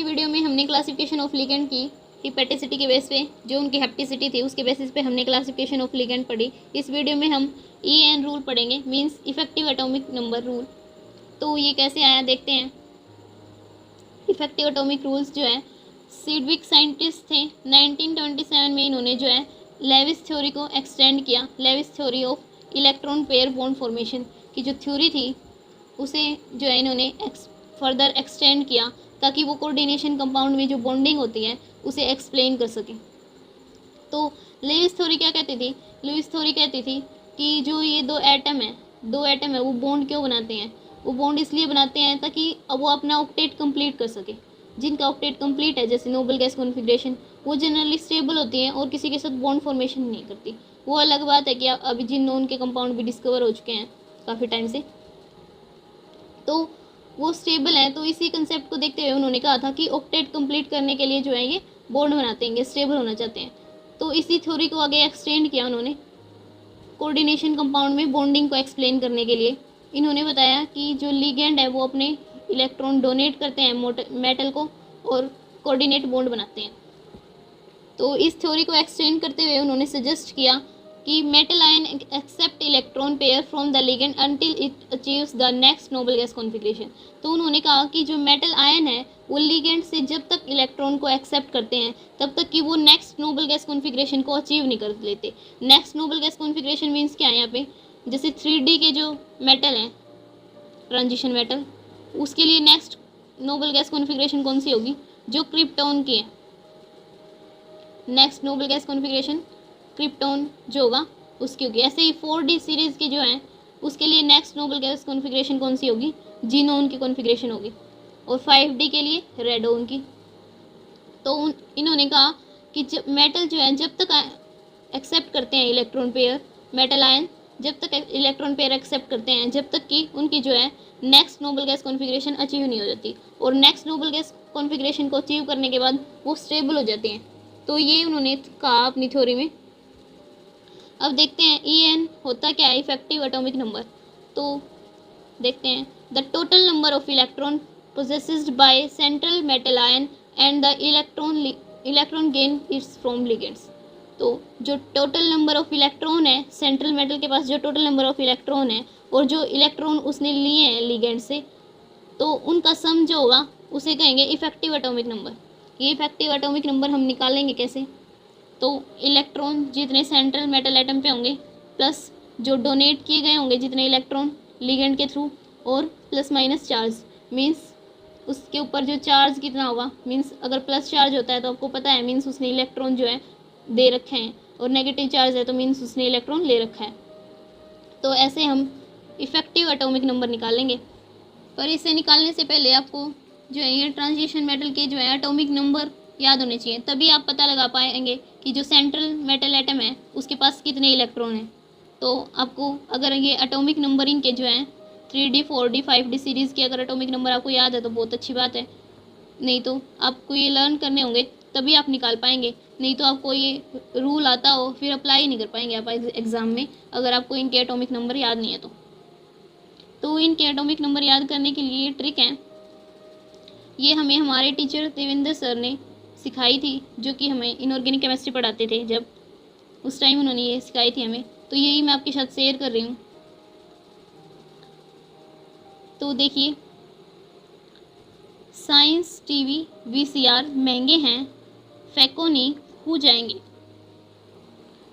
पिछली वीडियो में हमने क्लासिफिकेशन ऑफ लिगेंड की हिपैटिसिटी के बेस पे, जो उनकी हेप्टिसिटी थी उसके बेसिस पे हमने क्लासिफिकेशन ऑफ लिगेंड पढ़ी। इस वीडियो में हम EN रूल पढ़ेंगे, means effective atomic number rule. तो ये कैसे आया देखते हैं। इफेक्टिव एटॉमिक रूल्स जो है, सिडविक साइंटिस्ट थे, 1927 में इन्होंने जो है लेविस थ्योरी को एक्सटेंड किया। Lewis theory of electron pair bond formation की जो थ्योरी थी उसे जो है इन्होंने फर्दर एक्सटेंड किया ताकि वो कोऑर्डिनेशन कंपाउंड में जो बॉन्डिंग होती है उसे एक्सप्लेन कर सकें। तो लेविस थ्योरी क्या कहती थी? लेविस थ्योरी कहती थी कि जो ये दो एटम है वो बॉन्ड क्यों बनाते हैं? वो बॉन्ड इसलिए बनाते हैं ताकि अब वो अपना ऑक्टेट कंप्लीट कर सके। जिनका ऑक्टेट कंप्लीट है, जैसे नोबल गैस कॉन्फिगरेशन, वो जनरली स्टेबल होती हैं और किसी के साथ बॉन्ड फॉर्मेशन नहीं करती। वो अलग बात है कि अभी जिन नॉन के कंपाउंड भी डिस्कवर हो चुके हैं काफ़ी टाइम से, तो वो स्टेबल है। तो इसी कंसेप्ट को देखते हुए उन्होंने कहा था कि ऑक्टेट कंप्लीट करने के लिए जो है ये बॉन्ड बनाते हैं, स्टेबल होना चाहते हैं। तो इसी थ्योरी को आगे एक्सटेंड किया उन्होंने कोऑर्डिनेशन कंपाउंड में बॉन्डिंग को एक्सप्लेन करने के लिए। इन्होंने बताया कि जो लिगेंड है वो अपने इलेक्ट्रॉन डोनेट करते हैं मेटल को और कोऑर्डिनेट बॉन्ड बनाते हैं। तो इस थ्योरी को एक्सटेंड करते हुए उन्होंने सजेस्ट किया कि metal ion accept electron pair from the ligand until it achieves the next noble gas configuration. तो उन्होंने कहा कि जो मेटल आयन है वो लिगेंड से जब तक इलेक्ट्रॉन को एक्सेप्ट करते हैं तब तक कि वो नेक्स्ट नोबल गैस कॉन्फिगरेशन को अचीव नहीं कर लेते। Next noble gas configuration means क्या है? यहाँ पे जैसे 3D के जो मेटल हैं, ट्रांजिशन मेटल, उसके लिए नेक्स्ट नोबल गैस कॉन्फिगरेशन कौन सी होगी? जो क्रिप्टॉन की है। Next noble gas configuration krypton जो होगा उसकी होगी। ऐसे ही 4D सीरीज़ की जो है उसके लिए नेक्स्ट नोबल गैस कॉन्फिगरेशन कौन सी होगी? जीनोन की कॉन्फिगरेशन होगी। और 5D के लिए रेडोन की। तो इन्होंने कहा कि जब मेटल जो है जब तक एक्सेप्ट करते हैं इलेक्ट्रॉन पेयर, मेटल आयन जब तक इलेक्ट्रॉन पेयर एक्सेप्ट करते हैं जब तक कि उनकी जो है next noble gas configuration achieve नहीं हो जाती। और नेक्स्ट नोबल गैस कॉन्फिगरेशन को अचीव करने के बाद वो स्टेबल हो जाते हैं। तो ये उन्होंने कहा अपनी थ्योरी में। अब देखते हैं EN होता क्या है, इफेक्टिव एटॉमिक नंबर। तो देखते हैं, the total number of electron possessed by central metal ion and the electron gain it's from ligands. तो जो टोटल नंबर ऑफ इलेक्ट्रॉन है, सेंट्रल मेटल के पास जो टोटल नंबर ऑफ इलेक्ट्रॉन है और जो इलेक्ट्रॉन उसने लिए हैं लिगेंड से, तो उनका सम जो होगा उसे कहेंगे इफेक्टिव एटॉमिक नंबर। ये इफेक्टिव एटॉमिक नंबर हम निकालेंगे कैसे? तो इलेक्ट्रॉन जितने सेंट्रल मेटल एटम पे होंगे प्लस जो डोनेट किए गए होंगे जितने इलेक्ट्रॉन लिगेंड के थ्रू, और प्लस माइनस चार्ज, मींस उसके ऊपर जो चार्ज कितना होगा, मींस अगर प्लस चार्ज होता है तो आपको पता है मींस उसने इलेक्ट्रॉन जो है दे रखे हैं, और नेगेटिव चार्ज है तो मींस उसने इलेक्ट्रॉन ले रखा है। तो ऐसे हम इफेक्टिव एटॉमिक नंबर निकालेंगे। पर इसे निकालने से पहले आपको जो है ये ट्रांजिशन मेटल के जो है एटॉमिक नंबर याद होने चाहिए, तभी आप पता लगा पाएंगे कि जो सेंट्रल मेटल एटम है उसके पास कितने इलेक्ट्रॉन हैं। तो आपको अगर ये एटॉमिक नंबरिंग के जो हैं 3D 4D 5D सीरीज़ के अगर एटॉमिक नंबर आपको याद है तो बहुत अच्छी बात है, नहीं तो आपको ये लर्न करने होंगे तभी आप निकाल पाएंगे। नहीं तो आपको ये रूल आता हो फिर अप्लाई नहीं कर पाएंगे आप एग्ज़ाम में, अगर आपको इनके एटॉमिक नंबर याद नहीं है तो इनके एटॉमिक नंबर याद करने के लिए ये ट्रिक है। ये हमें हमारे टीचर देवेंद्र सर ने सिखाई थी, जो कि हमें इनऑर्गेनिक केमिस्ट्री पढ़ाते थे जब, उस टाइम उन्होंने ये सिखाई थी हमें। तो यही मैं आपके साथ शेयर कर रही हूँ। तो देखिए, साइंस TV VCR महंगे हैं, फैकोनी हो जाएंगे।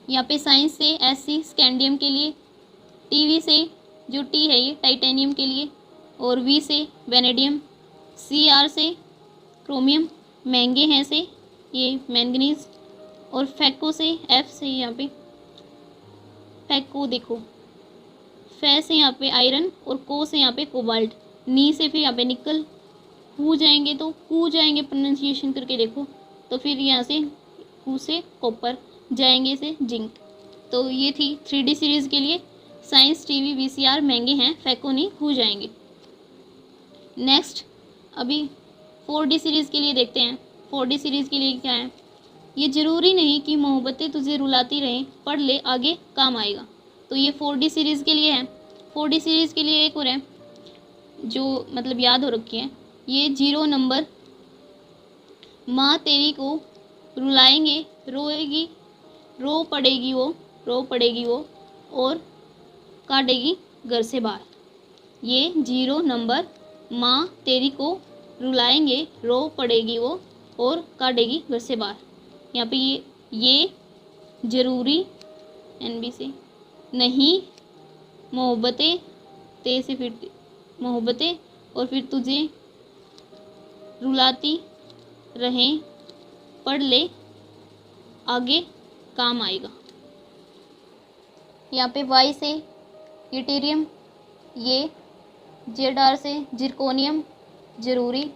यहाँ पे साइंस से SC स्कैंडियम के लिए, TV से जो T है ये टाइटेनियम के लिए, और V से वेनेडियम, CR से क्रोमियम महंगे हैं से ये मैंगनीज, और फैको से F से यहाँ पे फैको देखो, फै से यहाँ पे आयरन, और को से यहाँ पे कोबाल्ट, नी से फिर यहाँ पे निकल, हु जाएंगे तो कू जाएंगे प्रोनाउंसिएशन करके देखो, तो फिर यहाँ से हु से कॉपर जाएंगे से जिंक। तो ये थी 3D सीरीज़ के लिए साइंस TV VCR महंगे हैं, फैको नहीं हो जाएंगे। नेक्स्ट अभी 4D सीरीज़ के लिए देखते हैं। 4D सीरीज़ के लिए क्या है? ये ज़रूरी नहीं कि मोहब्बतें तुझे रुलाती रहें, पढ़ ले आगे काम आएगा। तो ये 4D सीरीज़ के लिए है। 4D सीरीज़ के लिए एक और है जो मतलब याद हो रखी है, ये 0 नंबर माँ तेरी को रुलाएंगे, रोएगी, रो पड़ेगी वो और काटेगी घर से बाहर। ये 0 नंबर, माँ तेरी को रुलाएंगे, रो पड़ेगी वो और काटेगी घर से बाहर। यहाँ पे ये ज़रूरी NB से नहीं, मोहब्बतें ते से फिर मोहब्बतें और फिर तुझे रुलाती रहें, पढ़ ले आगे काम आएगा। यहाँ पे Y से यूटेरियम, ये ZR से जिरकोनियम ज़रूरी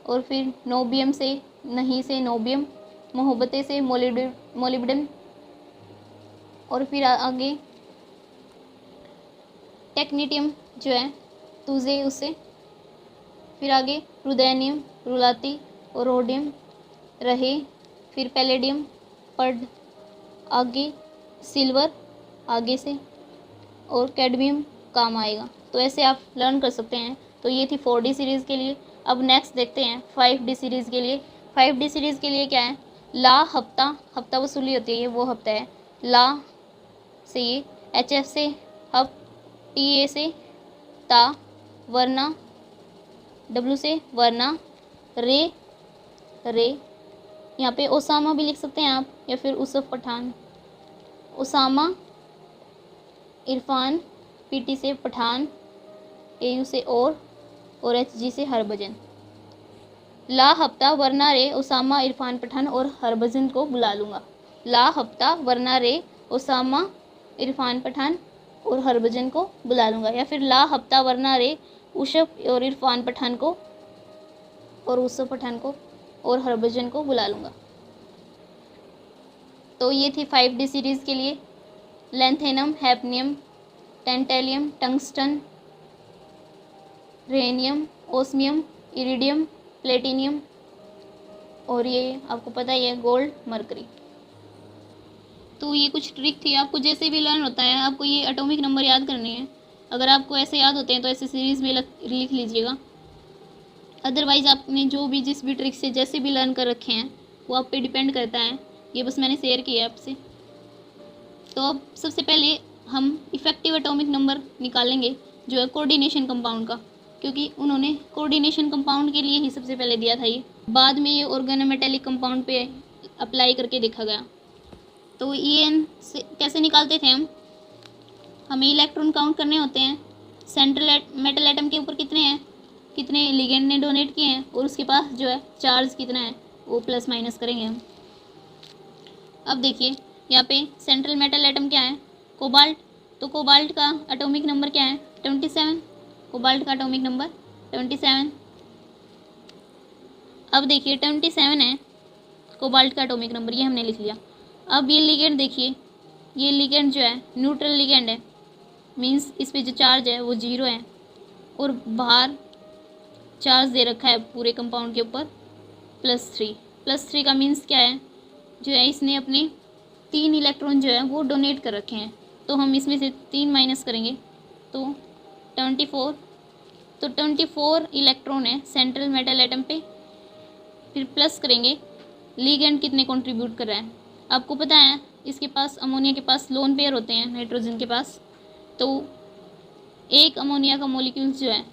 और फिर नोबियम से नहीं से नोबियम, मोहब्बतें से मोलिब्डेनम और फिर आगे टेक्नीटियम जो है तुझे उससे, फिर आगे रुदेनियम रुलाती और रोडियम रहे, फिर पैलेडियम पढ़ आगे, सिल्वर आगे से और कैडमियम काम आएगा। तो ऐसे आप लर्न कर सकते हैं। तो ये थी 4D सीरीज़ के लिए। अब नेक्स्ट देखते हैं 5D सीरीज़ के लिए। 5D सीरीज़ के लिए क्या है, ला हफ्ता वसूली होती है, ये वो हफ्ता है। ला से ये HF से हफ, TA से ता, वरना W से वरना, रे यहाँ पे ओसामा भी लिख सकते हैं आप, या फिर उसफ पठान। ओसामा इरफान, PT से पठान, AU से और HG से हरभजन। ला हफ्ता वरना रे ओसामा इरफान पठान और हरभजन को बुला लूँगा। ला हफ्ता वरना रे ओसामा इरफान पठान और हरभजन को बुला लूँगा, या फिर ला हफ्ता वरना रे उशफ और इरफान पठान को और उसफ पठान को और हरभजन को बुला लूँगा। तो ये थी 5D सीरीज़ के लिए। Lanthanum, hafnium, tantalum, tungsten, rhenium, osmium, iridium, platinum और ये आपको पता ही है गोल्ड, मरकरी। तो ये कुछ ट्रिक थी, आपको जैसे भी लर्न होता है आपको ये एटॉमिक नंबर याद करने हैं। अगर आपको ऐसे याद होते हैं तो ऐसे सीरीज़ में लिख लीजिएगा। अदरवाइज़ आपने जो भी जिस भी ट्रिक से जैसे भी लर्न कर रखे हैं वो आप पे डिपेंड करता है। ये बस मैंने शेयर किया है आपसे। तो अब सबसे पहले हम इफ़ेक्टिव एटॉमिक नंबर निकालेंगे जो है कोऑर्डिनेशन कंपाउंड का, क्योंकि उन्होंने कोऑर्डिनेशन कंपाउंड के लिए ही सबसे पहले दिया था ये, बाद में ये ऑर्गेनोमेटेलिक कंपाउंड पे अप्लाई करके देखा गया। तो EN से कैसे निकालते थे हमें इलेक्ट्रॉन काउंट करने होते हैं, सेंट्रल मेटल एटम के ऊपर कितने हैं, कितने लिगेंड ने डोनेट किए हैं और उसके पास जो है चार्ज कितना है वो प्लस माइनस करेंगे हम। अब देखिए यहाँ पे सेंट्रल मेटल एटम क्या है, कोबाल्ट। तो कोबाल्ट का एटॉमिक नंबर क्या है 27, कोबाल्ट का एटॉमिक नंबर 27। अब देखिए 27 है कोबाल्ट का एटॉमिक नंबर, ये हमने लिख लिया। अब ये लिगेंड देखिए, ये लिगेंड जो है न्यूट्रल लिगेंड है, मींस इस पे जो चार्ज है वो 0 है और बाहर चार्ज दे रखा है पूरे कंपाउंड के ऊपर +3। +3 का मीन्स क्या है, जो है इसने अपने 3 इलेक्ट्रॉन जो है वो डोनेट कर रखे हैं। तो हम इसमें से 3 माइनस करेंगे तो 24। तो 24 इलेक्ट्रॉन है सेंट्रल मेटल एटम पे। फिर प्लस करेंगे लिगेंड कितने कंट्रीब्यूट कर रहा है। आपको पता है इसके पास, अमोनिया के पास लोन पेयर होते हैं नाइट्रोजन के पास। तो एक अमोनिया का मॉलिक्यूल जो है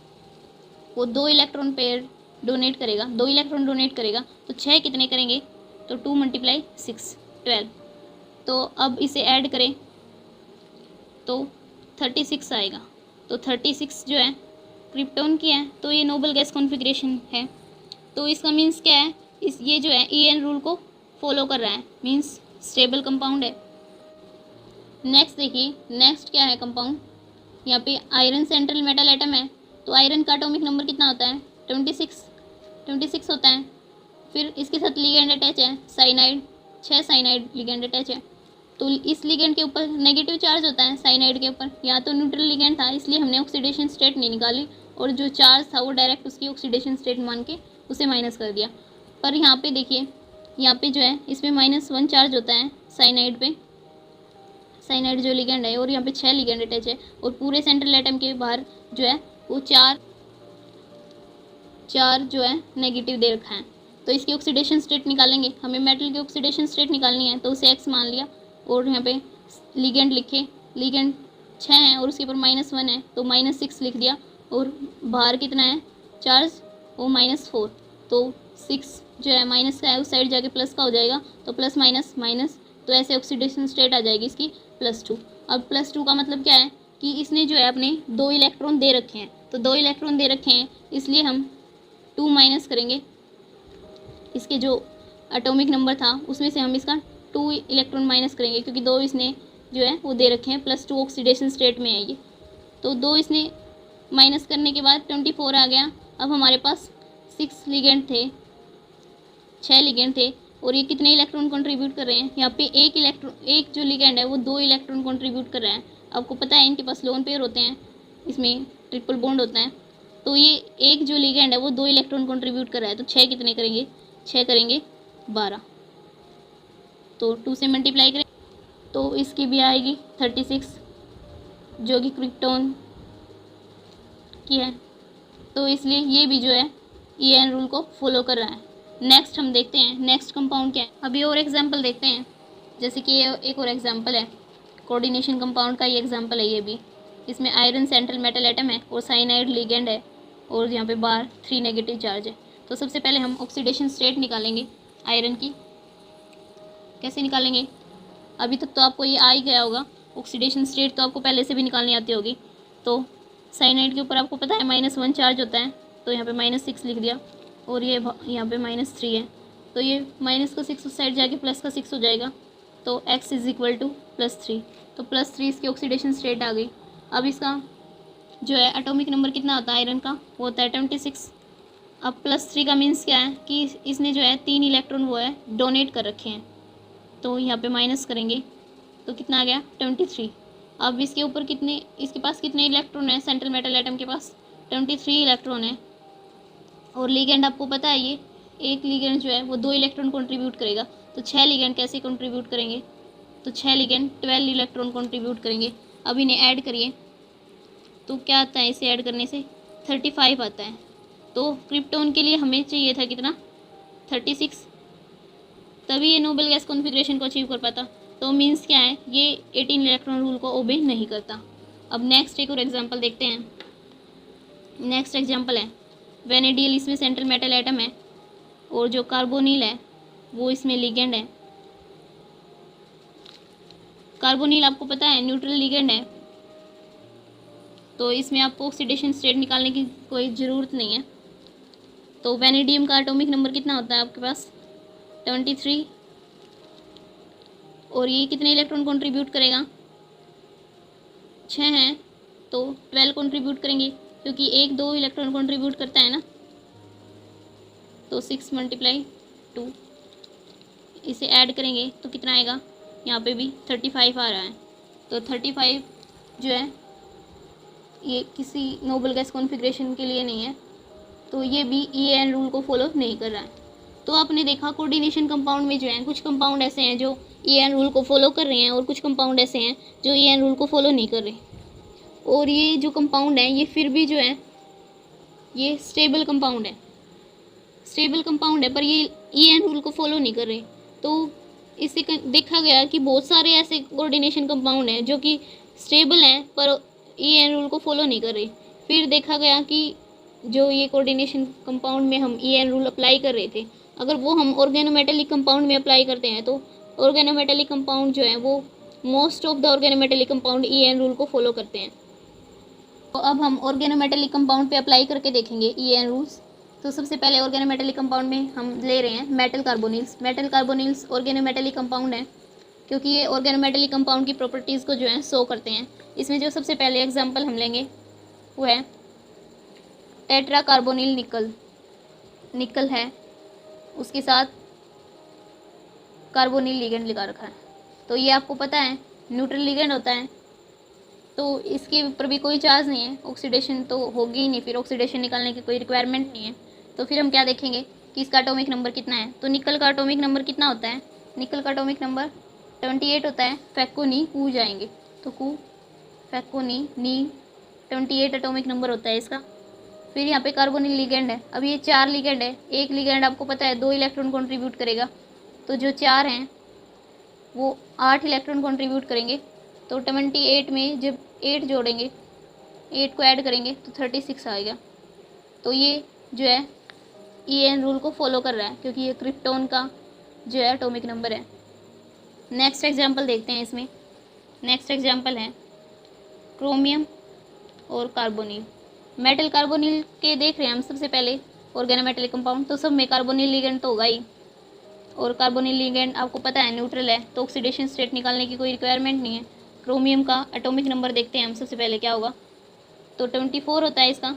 वो 2 इलेक्ट्रॉन पेयर डोनेट करेगा, 2 इलेक्ट्रॉन डोनेट करेगा। तो 6 कितने करेंगे तो 2 × 6 12। तो अब इसे ऐड करें तो 36 आएगा। तो 36 जो है क्रिप्टॉन की है, तो ये नोबल गैस कॉन्फ़िगरेशन है। तो इसका मीन्स क्या है, ये जो है EN रूल को फॉलो कर रहा है, मीन्स स्टेबल कंपाउंड है। नेक्स्ट देखिए, नेक्स्ट क्या है कंपाउंड, यहाँ पे आयरन सेंट्रल मेटल एटम है। तो आयरन का एटॉमिक नंबर कितना होता है 26 होता है। फिर इसके साथ लिगेंड अटैच है साइनाइड, 6 साइनाइड लिगेंड अटैच है। तो इस लिगेंड के ऊपर नेगेटिव चार्ज होता है साइनाइड के ऊपर, या तो न्यूट्रल लिगेंड था इसलिए हमने ऑक्सीडेशन स्टेट नहीं निकाली और जो चार्ज था वो डायरेक्ट उसकी ऑक्सीडेशन स्टेट मान के उसे माइनस कर दिया। पर यहाँ पे देखिए, यहाँ पे जो है इसमें -1 चार्ज होता है साइनाइड पे, साइनाइड जो लिगेंड है, और यहाँ पे 6 लिगेंड अटैच है और पूरे सेंट्रल एटम के बाहर जो है वो 4 जो है नेगेटिव दे रखा है। तो इसकी ऑक्सीडेशन स्टेट निकालेंगे, हमें मेटल की ऑक्सीडेशन स्टेट निकालनी है, तो उसे x मान लिया और यहाँ पे लिगेंड लिखे, लिगेंड 6 है और उसके ऊपर -1 है तो -6 लिख दिया, और बाहर कितना है चार्ज, वो -4, तो 6 जो है माइनस का है उस साइड जाके प्लस का हो जाएगा, तो प्लस माइनस माइनस, तो ऐसे ऑक्सीडेशन स्टेट आ जाएगी इसकी +2। अब +2 का मतलब क्या है कि इसने जो है अपने 2 इलेक्ट्रॉन दे रखे हैं, तो 2 इलेक्ट्रॉन दे रखे हैं इसलिए हम 2 माइनस करेंगे, इसके जो एटॉमिक नंबर था उसमें से हम इसका 2 इलेक्ट्रॉन माइनस करेंगे, क्योंकि 2 इसने जो है वो दे रखे हैं, +2 ऑक्सीडेशन स्टेट में है ये, तो 2 इसने माइनस करने के बाद 24 आ गया। अब हमारे पास 6 लिगेंड थे, 6 लिगेंड थे, और ये कितने इलेक्ट्रॉन कंट्रीब्यूट कर रहे हैं, यहाँ पे एक जो लिगेंड है वो 2 इलेक्ट्रॉन कंट्रीब्यूट कर रहा है। आपको पता है इनके पास लोन पेयर होते हैं, इसमें ट्रिपल बॉन्ड होता है, तो ये एक जो लिगेंड है वो 2 इलेक्ट्रॉन कंट्रीब्यूट कर रहा है, तो 6 कितने करेंगे, 6 करेंगे 12, तो 2 से मल्टीप्लाई करें तो इसकी भी आएगी 36, जो कि क्रिप्टॉन की है, तो इसलिए ये भी जो है EN रूल को फॉलो कर रहा है। नेक्स्ट हम देखते हैं नेक्स्ट कंपाउंड क्या है। अभी और एग्जांपल देखते हैं, जैसे कि ये एक और एग्जांपल है कोऑर्डिनेशन कंपाउंड का, ये एग्जांपल है ये भी, इसमें आयरन सेंट्रल मेटल एटम है और साइनाइड लिगेंड है और यहाँ पे बाहर 3 नेगेटिव चार्ज है। तो सबसे पहले हम ऑक्सीडेशन स्टेट निकालेंगे आयरन की। कैसे निकालेंगे, अभी तक तो आपको ये आ ही गया होगा, ऑक्सीडेशन स्टेट तो आपको पहले से भी निकालनी आती होगी। तो साइनाइड के ऊपर आपको पता है -1 चार्ज होता है, तो यहाँ पे -6 लिख दिया, और ये यहाँ पे -3 है, तो ये माइनस का 6 उस साइड जाके प्लस का 6 हो जाएगा, तो x = +3, तो +3 इसकी ऑक्सीडेशन स्टेट आ गई। अब इसका जो है एटॉमिक नंबर कितना होता है आयरन का, वो होता है 26। अब +3 का मीन्स क्या है कि इसने जो है 3 इलेक्ट्रॉन वो है डोनेट कर रखे हैं, तो यहाँ पे माइनस करेंगे तो कितना आ गया 23। अब इसके ऊपर कितने, इसके पास कितने इलेक्ट्रॉन है, सेंट्रल मेटल एटम के पास 23 इलेक्ट्रॉन है, और लिगेंड आपको पता है ये एक लिगेंड जो है वो 2 इलेक्ट्रॉन कंट्रीब्यूट करेगा, तो 6 लिगेंड कैसे कंट्रीब्यूट करेंगे, तो 6 लिगेंड 12 इलेक्ट्रॉन कंट्रीब्यूट करेंगे। अब इन्हें ऐड करिए तो क्या आता है, इसे ऐड करने से 35 आता है, तो क्रिप्टॉन के लिए हमें चाहिए था कितना 36, तभी ये नोबल गैस कॉन्फ़िगरेशन को अचीव कर पाता। तो मीन्स क्या है, ये 18 इलेक्ट्रॉन रूल को ओबे नहीं करता। अब नेक्स्ट एक और एग्जांपल देखते हैं। नेक्स्ट एग्जांपल है वेनेडियल, इसमें सेंट्रल मेटल एटम है और जो कार्बोनिल है वो इसमें लिगेंड है। कार्बोनिल आपको पता है न्यूट्रल लिगेंड है, तो इसमें आपको ऑक्सीडेशन स्टेट निकालने की कोई ज़रूरत नहीं है। तो वेनेडियम का एटॉमिक नंबर कितना होता है आपके पास 23, और ये कितने इलेक्ट्रॉन कंट्रीब्यूट करेगा 6 हैं, तो 12 कंट्रीब्यूट करेंगे, क्योंकि 1-2 इलेक्ट्रॉन कंट्रीब्यूट करता है ना, तो 6 × 2, इसे ऐड करेंगे तो कितना आएगा, यहाँ पे भी 35 आ रहा है। तो 35 जो है ये किसी नोबल गैस कॉन्फ़िगरेशन के लिए नहीं है, तो ये भी EN रूल को फॉलो नहीं कर रहा है। तो आपने देखा कोऑर्डिनेशन कंपाउंड में जो है कुछ कंपाउंड ऐसे हैं जो EN रूल को फॉलो कर रहे हैं, और कुछ कंपाउंड ऐसे हैं जो EN रूल को फॉलो नहीं कर रहे। और ये जो कंपाउंड है ये फिर भी जो है ये स्टेबल कंपाउंड है, स्टेबल कंपाउंड है, पर ये EN रूल को फॉलो नहीं कर रहे। तो इससे देखा गया कि बहुत सारे ऐसे कोऑर्डिनेशन कंपाउंड हैं जो कि स्टेबल हैं पर EN रूल को फॉलो नहीं कर रहे। फिर देखा गया कि जो ये कोऑर्डिनेशन कंपाउंड में हम EN रूल अप्लाई कर रहे थे, अगर वो हम ऑर्गेनोमेटेलिक कंपाउंड में अप्लाई करते हैं तो ऑर्गेनोमेटेलिक कंपाउंड जो है वो most of the organometallic compound EN rule को फॉलो करते हैं। तो अब हम ऑर्गेनोमेटेलिक कंपाउंड पे अप्लाई करके देखेंगे EN रूल्स। तो सबसे पहले ऑर्गेनोमेटेलिक कंपाउंड में हम ले रहे हैं metal carbonyls. Metal carbonyls organometallic compound है, क्योंकि ये ऑर्गेनोमेटेलिक कंपाउंड की प्रॉपर्टीज़ को जो है शो करते हैं। इसमें जो सबसे पहले एग्जांपल हम लेंगे वो है टेट्रा कार्बोनिल निकल। निकल है, उसके साथ कार्बोनिल लिगेंड लगा रखा है, तो ये आपको पता है न्यूट्रल लिगेंड होता है, तो इसके ऊपर भी कोई चार्ज नहीं है, ऑक्सीडेशन तो होगी ही नहीं, फिर ऑक्सीडेशन निकालने की कोई रिक्वायरमेंट नहीं है। तो फिर हम क्या देखेंगे कि इसका एटॉमिक नंबर कितना है। तो निकल का एटॉमिक नंबर कितना होता है, निकल का एटॉमिक नंबर 28 होता है। फैक्को नी कू जाएंगे तो कू फैक्को नी 28 एटॉमिक नंबर होता है इसका। फिर यहाँ पे कार्बोनिल लिगेंड है। अब ये 4 लिगेंड है, एक लिगेंड आपको पता है 2 इलेक्ट्रॉन कंट्रीब्यूट करेगा, तो जो 4 हैं वो 8 इलेक्ट्रॉन कंट्रीब्यूट करेंगे। तो 28 में जब 8 जोड़ेंगे, 8 को ऐड करेंगे तो 36 आएगा। तो ये जो है EN रूल को फॉलो कर रहा है, क्योंकि ये क्रिप्टॉन का जो है एटॉमिक नंबर है। नेक्स्ट एग्जांपल देखते हैं इसमें। नेक्स्ट एग्जांपल है क्रोमियम और कार्बोनिल। मेटल कार्बोनिल के देख रहे हैं हम सबसे पहले ऑर्गेनोमेटेलिक कंपाउंड, तो सब में कार्बोनिल लिगेंड तो होगा ही, और कार्बोनिल लिगेंड आपको पता है न्यूट्रल है, तो ऑक्सीडेशन स्टेट निकालने की कोई रिक्वायरमेंट नहीं है। क्रोमियम का एटॉमिक नंबर देखते हैं हम सबसे पहले क्या होगा, तो 24 होता है इसका,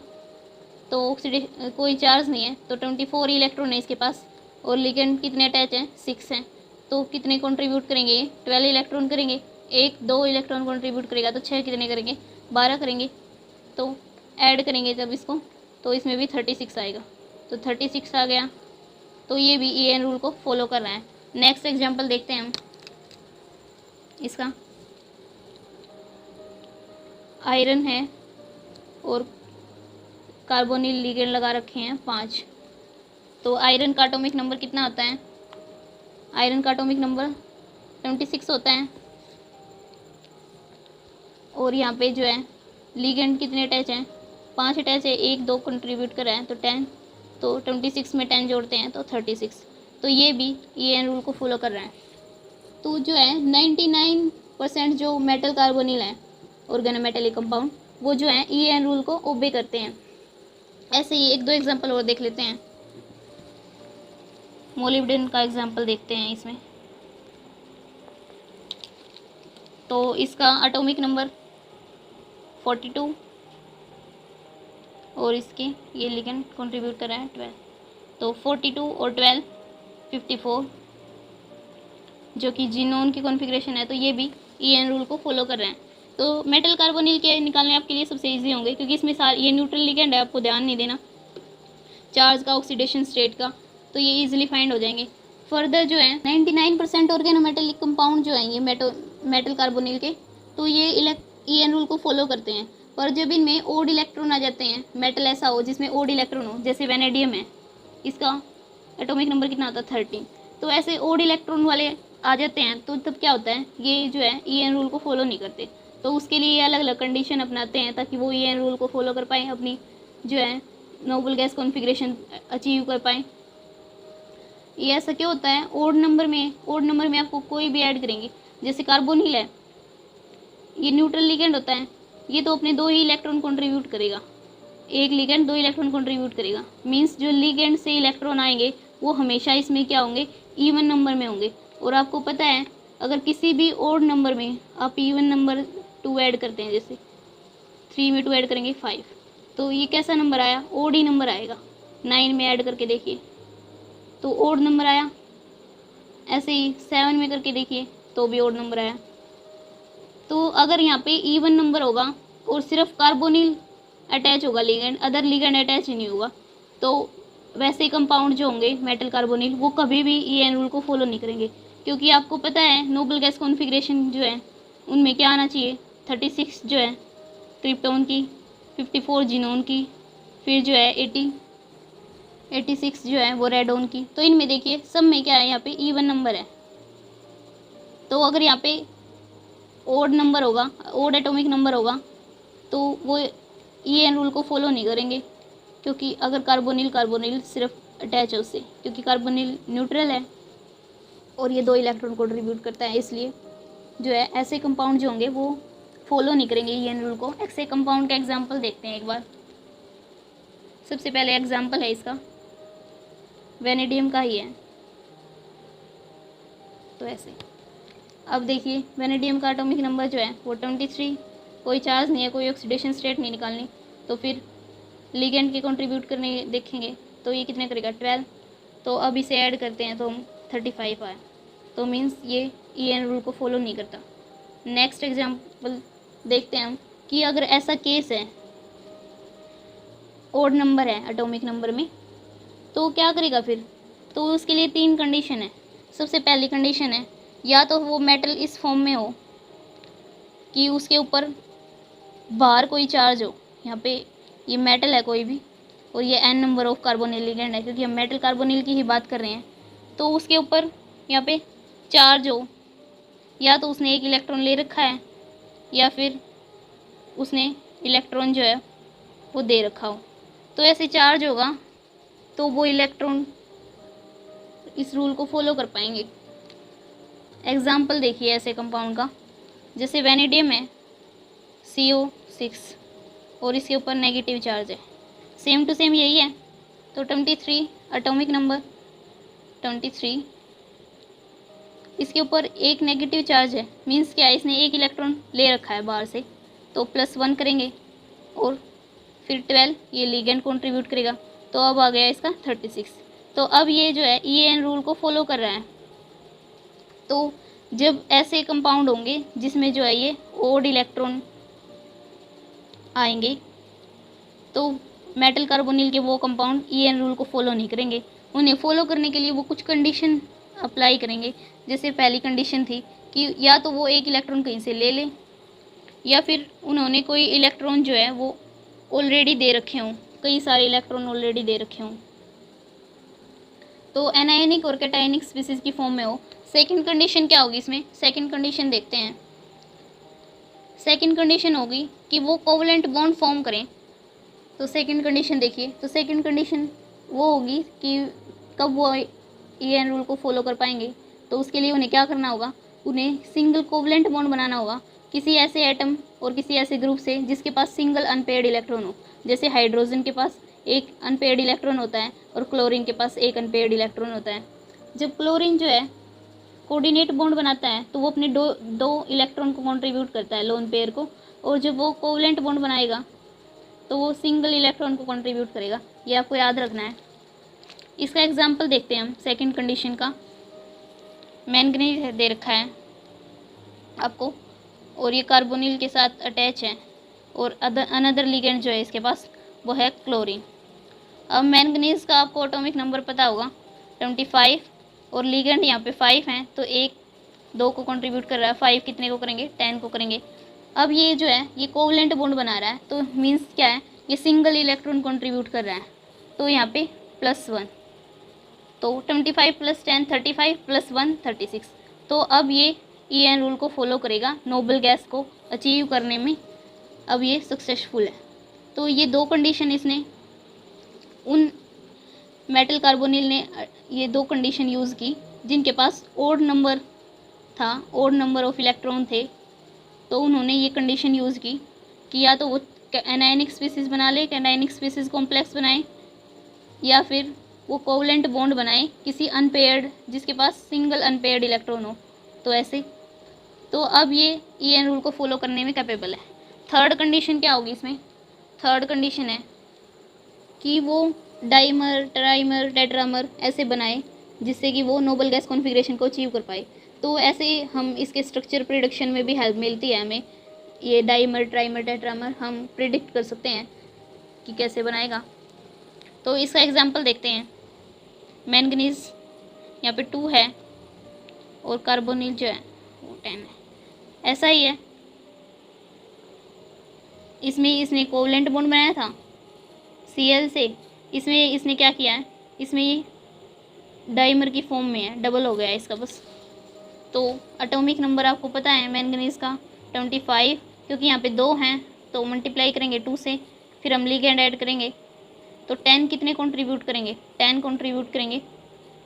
तो ऑक्सीडेशन कोई चार्ज नहीं है, तो 24 इलेक्ट्रॉन है इसके पास, और लिगेंड कितने अटैच हैं 6 हैं, तो कितने कंट्रीब्यूट करेंगे ये 12 इलेक्ट्रॉन करेंगे, 1-2 इलेक्ट्रॉन कंट्रीब्यूट करेगा, तो 6 कितने करेंगे 12 करेंगे, तो ऐड करेंगे जब इसको तो इसमें भी 36 आएगा, तो 36 आ गया। तो ये भी EN रूल को फॉलो कर रहा है। नेक्स्ट एग्जांपल देखते हैं हम इसका। आयरन है और कार्बोनिल लिगेंड लगा रखे हैं 5, तो आयरन का एटॉमिक नंबर कितना होता है, आयरन का एटॉमिक नंबर 26 होता है, और यहाँ पे जो है लिगेंड कितने अटैच हैं 5 अटैच है, 1-2 कंट्रीब्यूट कर रहा है तो 10, तो 26 में 10 जोड़ते हैं तो 36, तो ये भी EN रूल को फॉलो कर रहा है। तो जो है 99% जो मेटल कार्बोनिल है ऑर्गेनोमेटेलिक कंपाउंड, वो जो है EN रूल को ओबे करते हैं। ऐसे ही 1-2 एग्जांपल और देख लेते हैं। मोलिब्डेनम का एग्जांपल देखते हैं इसमें, तो इसका एटॉमिक नंबर 42, और इसके ये लिगेंड कंट्रीब्यूट कर रहा है 12, तो 42 और 12 54, जो कि जीनोन की कॉन्फ़िगरेशन है, तो ये भी EN रूल को फॉलो कर रहे हैं। तो मेटल कार्बोनिल के निकालने आपके लिए सबसे इजी होंगे, क्योंकि इसमें ये न्यूट्रल लिगेंड है, आपको ध्यान नहीं देना चार्ज का, ऑक्सीडेशन स्टेट का, तो ये इजीली फाइंड हो जाएंगे। फर्दर जो है 99% ऑर्गेनोमेटेलिक कंपाउंड जो है ये मेटल कार्बोनिल के, तो ये EN रूल को फॉलो करते हैं। पर जब इनमें ओड इलेक्ट्रॉन आ जाते हैं, मेटल ऐसा हो जिसमें ओड इलेक्ट्रॉन हो, जैसे वेनेडियम है, इसका एटॉमिक नंबर कितना होता है 13, तो ऐसे ओड इलेक्ट्रॉन वाले आ जाते हैं, तो तब क्या होता है ये जो है EN रूल को फॉलो नहीं करते, तो उसके लिए ये अलग अलग कंडीशन अपनाते हैं ताकि वो EN रूल को फॉलो कर पाएँ, अपनी जो है नोबल गैस कॉन्फ़िगरेशन अचीव कर पाएँ। ये ऐसा क्यों होता है, ओड नंबर में आपको कोई भी ऐड करेंगे, जैसे कार्बोनिल है, ये न्यूट्रल लिगेंड होता है, ये तो अपने 2 ही इलेक्ट्रॉन कंट्रीब्यूट करेगा, एक लिगेंड 2 इलेक्ट्रॉन कंट्रीब्यूट करेगा, मींस जो लिगेंड से इलेक्ट्रॉन आएंगे वो हमेशा इसमें क्या होंगे इवन नंबर में होंगे। और आपको पता है अगर किसी भी ओड नंबर में आप इवन नंबर 2 ऐड करते हैं, जैसे 3 में 2 ऐड करेंगे 5, तो ये कैसा नंबर आया, ओड ही नंबर आएगा। 9 में ऐड करके देखिए तो ओड नंबर आया, ऐसे ही 7 में करके देखिए तो भी ओड नंबर आया। तो अगर यहाँ पे इवन नंबर होगा और सिर्फ कार्बोनिल अटैच होगा लिगेंड, अदर लिगेंड अटैच ही नहीं होगा, तो वैसे कंपाउंड जो होंगे मेटल कार्बोनिल वो कभी भी EN रूल को फॉलो नहीं करेंगे, क्योंकि आपको पता है नोबल गैस कॉन्फ़िगरेशन जो है उनमें क्या आना चाहिए 36 जो है क्रिप्टॉन की, 54 जीनोन की, फिर जो है 86 जो है वो रेडोन की। तो इनमें देखिए सब में क्या है, यहाँ पे इवन नंबर है, तो अगर यहाँ पे ओड नंबर होगा, ओड एटॉमिक नंबर होगा, तो वो EN रूल को फॉलो नहीं करेंगे, क्योंकि अगर कार्बोनिल सिर्फ अटैच है उससे, क्योंकि कार्बोनिल न्यूट्रल है और ये 2 इलेक्ट्रॉन कंट्रीब्यूट करता है, इसलिए जो है ऐसे कंपाउंड जो होंगे वो फॉलो नहीं करेंगे EN रूल को। ऐसे कंपाउंड का एग्जांपल देखते हैं एक बार। सबसे पहले एग्जांपल है इसका वेनेडियम का ही है, तो ऐसे अब देखिए वेनेडियम का एटॉमिक नंबर जो है वो 23, कोई चार्ज नहीं है, कोई ऑक्सीडेशन स्टेट नहीं निकालनी, तो फिर लिगेंड के कंट्रीब्यूट करने देखेंगे तो ये कितने करेगा 12, तो अब इसे ऐड करते हैं तो हम 35 आए, तो मीन्स ये EN रूल को फॉलो नहीं करता। नेक्स्ट एग्जांपल देखते हैं हम कि अगर ऐसा केस है ओड नंबर है एटॉमिक नंबर में, तो क्या करेगा फिर, तो उसके लिए 3 कंडीशन है। सबसे पहली कंडीशन है या तो वो मेटल इस फॉर्म में हो कि उसके ऊपर बाहर कोई चार्ज हो, यहाँ पे ये मेटल है कोई भी, और ये n number of carbonyl ligand है, क्योंकि हम मेटल कार्बोनिल की ही बात कर रहे हैं। तो उसके ऊपर यहाँ पे चार्ज हो, या तो उसने एक इलेक्ट्रॉन ले रखा है या फिर उसने इलेक्ट्रॉन जो है वो दे रखा हो। तो ऐसे चार्ज होगा तो वो इलेक्ट्रॉन इस रूल को फॉलो कर पाएंगे। एग्जाम्पल देखिए ऐसे कंपाउंड का, जैसे वेनेडियम है CO6 और इसके ऊपर नेगेटिव चार्ज है, सेम टू सेम यही है। तो 23 एटॉमिक नंबर 23, इसके ऊपर एक नेगेटिव चार्ज है, मीन्स क्या है, इसने एक इलेक्ट्रॉन ले रखा है बाहर से, तो +1 करेंगे और फिर 12 ये लिगेंड कंट्रीब्यूट करेगा, तो अब आ गया इसका 36। तो अब ये जो है EAN रूल को फॉलो कर रहा है। तो जब ऐसे कंपाउंड होंगे जिसमें जो है ये ओड इलेक्ट्रॉन आएंगे, तो मेटल कार्बोनिल के वो कंपाउंड EAN रूल को फॉलो नहीं करेंगे। उन्हें फॉलो करने के लिए वो कुछ कंडीशन अप्लाई करेंगे। जैसे पहली कंडीशन थी कि या तो वो एक इलेक्ट्रॉन कहीं से ले लें, या फिर उन्होंने कोई इलेक्ट्रॉन जो है वो ऑलरेडी दे रखे हों, कई सारे इलेक्ट्रॉन ऑलरेडी दे रखे हों, तो एनायनिक और कैटायनिक स्पीसीज की फॉर्म में हो। सेकंड कंडीशन क्या होगी इसमें, सेकंड कंडीशन देखते हैं। सेकंड कंडीशन होगी कि वो कोवलेंट बॉन्ड फॉर्म करें। तो सेकंड कंडीशन देखिए, तो सेकंड कंडीशन वो होगी कि कब वो EAN रूल को फॉलो कर पाएंगे। तो उसके लिए उन्हें क्या करना होगा, उन्हें सिंगल कोवलेंट बॉन्ड बनाना होगा किसी ऐसे एटम और किसी ऐसे ग्रुप से जिसके पास सिंगल अनपेयर्ड इलेक्ट्रॉन हो। जैसे हाइड्रोजन के पास एक अनपेयर्ड इलेक्ट्रॉन होता है और क्लोरीन के पास एक अनपेयर्ड इलेक्ट्रॉन होता है। जब क्लोरीन जो है कोऑर्डिनेट बॉन्ड बनाता है तो वो अपने दो इलेक्ट्रॉन को कंट्रीब्यूट करता है, लोन पेयर को, और जब वो कोवलेंट बॉन्ड बनाएगा तो वो सिंगल इलेक्ट्रॉन को कंट्रीब्यूट करेगा। ये आपको याद रखना है। इसका एग्जांपल देखते हैं हम सेकंड कंडीशन का। मैंगनीज दे रखा है आपको और ये कार्बोनिल के साथ अटैच है, और अनदर लिगेंड जो है इसके पास वो है क्लोरीन। अब मैंगनीज का आपको एटॉमिक नंबर पता होगा 25, और लिगेंड यहाँ पे 5 हैं, तो 1 2 को कंट्रीब्यूट कर रहा है, 5 कितने को करेंगे, 10 को करेंगे। अब ये जो है ये कोवलेंट बॉन्ड बना रहा है, तो मीन्स क्या है, ये सिंगल इलेक्ट्रॉन कंट्रीब्यूट कर रहा है, तो यहाँ पे +1, तो 25 + 10 35 + 1 36। तो अब ये EAN रूल को फॉलो करेगा, नोबल गैस को अचीव करने में अब ये सक्सेसफुल है। तो ये दो कंडीशन इसने, उन मेटल कार्बोनिल ने ये दो कंडीशन यूज़ की जिनके पास ओड नंबर था, ओड नंबर ऑफ इलेक्ट्रॉन थे। तो उन्होंने ये कंडीशन यूज़ की कि या तो वो एनायनिक स्पीसीज बना ले, कैटायनिक स्पीसीज कॉम्प्लेक्स बनाए, या फिर वो कोवलेंट बॉन्ड बनाए किसी अनपेयर्ड जिसके पास सिंगल अनपेयर्ड इलेक्ट्रॉन हो। तो ऐसे, तो अब ये EAN रूल को फॉलो करने में कैपेबल है। थर्ड कंडीशन क्या होगी इसमें, थर्ड कंडीशन है कि वो डाइमर, ट्राइमर, टेट्रामर ऐसे बनाए जिससे कि वो नोबल गैस कॉन्फ़िगरेशन को अचीव कर पाए। तो ऐसे हम इसके स्ट्रक्चर प्रिडिक्शन में भी हेल्प मिलती है हमें। ये डाइमर, ट्राइमर, टेट्रामर हम प्रिडिक्ट कर सकते हैं कि कैसे बनाएगा। तो इसका एग्जांपल देखते हैं। मैंगनीज यहाँ पे 2 है और कार्बोनिल जो है वो 10 है, ऐसा ही है। इसमें इसने कोवलेंट बॉन्ड बनाया था Cl से, इसमें इसने क्या किया है, इसमें ये डाइमर की फॉर्म में है, डबल हो गया है इसका बस। तो एटॉमिक नंबर आपको पता है मैंगनीज का 25, क्योंकि यहाँ पे 2 हैं तो मल्टीप्लाई करेंगे 2 से, फिर हम लिगेंड ऐड करेंगे तो 10 कितने कंट्रीब्यूट करेंगे, 10 कंट्रीब्यूट करेंगे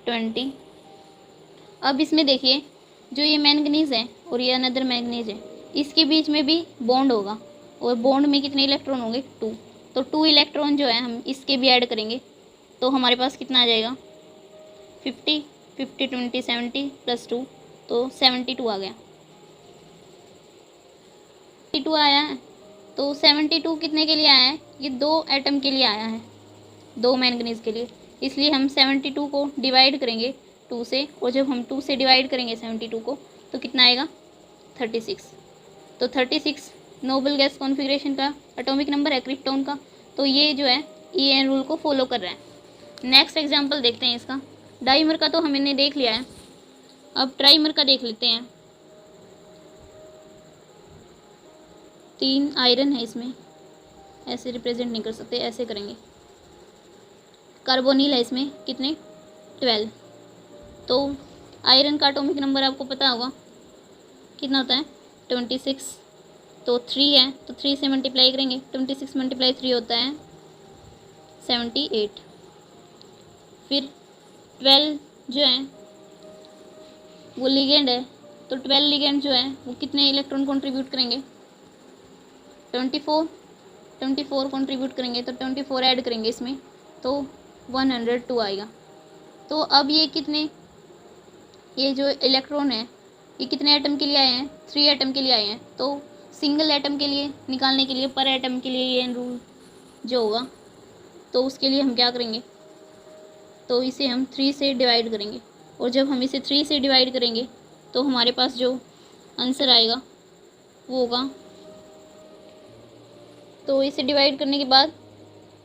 20। अब इसमें देखिए जो ये मैंगनीज है और ये अनदर मैंगनीज है, इसके बीच में भी बॉन्ड होगा, और बॉन्ड में कितने इलेक्ट्रॉन होंगे, 2। तो 2 इलेक्ट्रॉन जो है हम इसके भी ऐड करेंगे तो हमारे पास कितना आ जाएगा, 50 50 20 70 + 2, तो 72 आ गया। 72 आया है, तो 72 कितने के लिए आया है, ये 2 एटम के लिए आया है, 2 मैंगनीज के लिए। इसलिए हम 72 को डिवाइड करेंगे 2 से, और जब हम 2 से डिवाइड करेंगे 72 को तो कितना आएगा, 36। तो 36 नोबल गैस कॉन्फ़िगरेशन का एटॉमिक नंबर है क्रिप्टॉन का। तो ये जो है EAN रूल को फॉलो कर रहा है। नेक्स्ट एग्जांपल देखते हैं इसका। डाइमर का तो हमने देख लिया है, अब ट्राइमर का देख लेते हैं। 3 आयरन है इसमें, ऐसे रिप्रेजेंट नहीं कर सकते, ऐसे करेंगे कार्बोनिल है इसमें कितने 12। तो आयरन का एटॉमिक नंबर आपको पता होगा कितना होता है 26। तो 3 है तो 3 से मल्टीप्लाई करेंगे, 26 × 3 होता है 78। फिर 12 जो है वो लिगेंड है, तो 12 लिगेंड जो है वो कितने इलेक्ट्रॉन कंट्रीब्यूट करेंगे 24 कंट्रीब्यूट करेंगे। तो 24 ऐड करेंगे इसमें तो 102 आएगा। तो अब ये जो इलेक्ट्रॉन है ये कितने एटम के लिए आए हैं 3 एटम के लिए आए हैं। तो सिंगल एटम के लिए निकालने के लिए पर एटम के लिए ये रूल जो होगा तो उसके लिए हम क्या करेंगे, तो इसे हम 3 से डिवाइड करेंगे। और जब हम इसे 3 से डिवाइड करेंगे तो हमारे पास जो आंसर आएगा वो होगा, तो इसे डिवाइड करने के बाद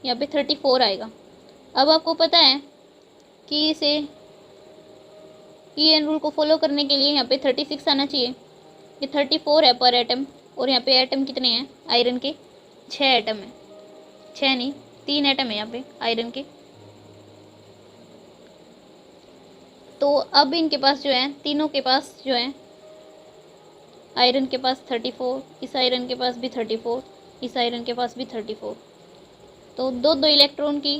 यहाँ पे 34 आएगा। अब आपको पता है कि इसे EN रूल को फॉलो करने के लिए यहाँ पे 36 आना चाहिए। ये 34 है पर एटम, और यहाँ पे एटम कितने हैं आयरन के 6 एटम है, 6 नहीं 3 एटम है यहाँ पे आयरन के। तो अब इनके पास जो है तीनों के पास जो है आयरन के पास 34, इस आयरन के पास भी 34, इस आयरन के पास भी 34। तो दो इलेक्ट्रॉन की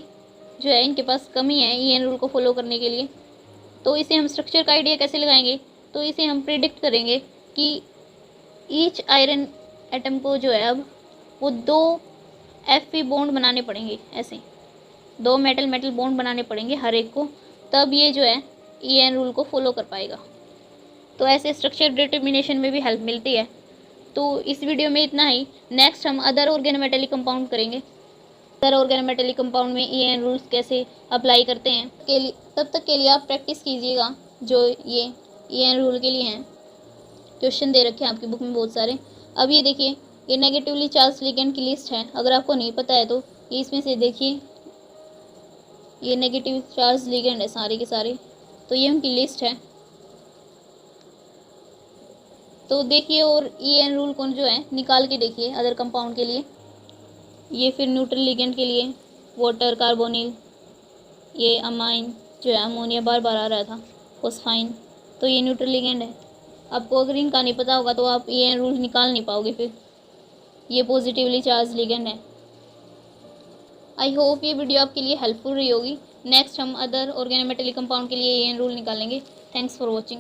जो है इनके पास कमी है EN रूल को फॉलो करने के लिए। तो इसे हम स्ट्रक्चर का आइडिया कैसे लगाएंगे, तो इसे हम प्रिडिक्ट करेंगे कि ईच आयरन एटम को जो है अब वो 2 Fe बॉन्ड बनाने पड़ेंगे, ऐसे 2 मेटल बॉन्ड बनाने पड़ेंगे हर एक को, तब ये जो है EN रूल को फॉलो कर पाएगा। तो ऐसे स्ट्रक्चर डिटर्मिनेशन में भी हेल्प मिलती है। तो इस वीडियो में इतना ही। नेक्स्ट हम अदर ऑर्गेनोमेटेलिक कंपाउंड करेंगे। अदर ऑर्गेनोमेटेलिक कंपाउंड में EN रूल्स कैसे अप्लाई करते हैं तब तक के लिए आप प्रैक्टिस कीजिएगा जो ये EN रूल के लिए हैं। क्वेश्चन दे रखे हैं आपकी बुक में बहुत सारे। अब ये देखिए ये नेगेटिवली चार्ज लिगेंड की लिस्ट है, अगर आपको नहीं पता है तो ये इसमें से देखिए ये नेगेटिव चार्ज लिगेंड है सारे के सारे, तो ये उनकी लिस्ट है। तो देखिए और EN रूल को जो है निकाल के देखिए अदर कंपाउंड के लिए। ये फिर न्यूट्रल लिगेंड के लिए वाटर कार्बोनिल, ये अमाइन जो है अमोनिया बार बार आ रहा था फोस्फाइन, तो ये न्यूट्रल लिगेंड है। आपको अगर इनका नहीं पता होगा तो आप EN रूल निकाल नहीं पाओगे। फिर ये पॉजिटिवली चार्ज लिगेंड है। आई होप ये वीडियो आपके लिए हेल्पफुल रही होगी। नेक्स्ट हम अदर ऑर्गेनोमेटेलिक कंपाउंड के लिए EN रूल निकालेंगे। Thanks for watching.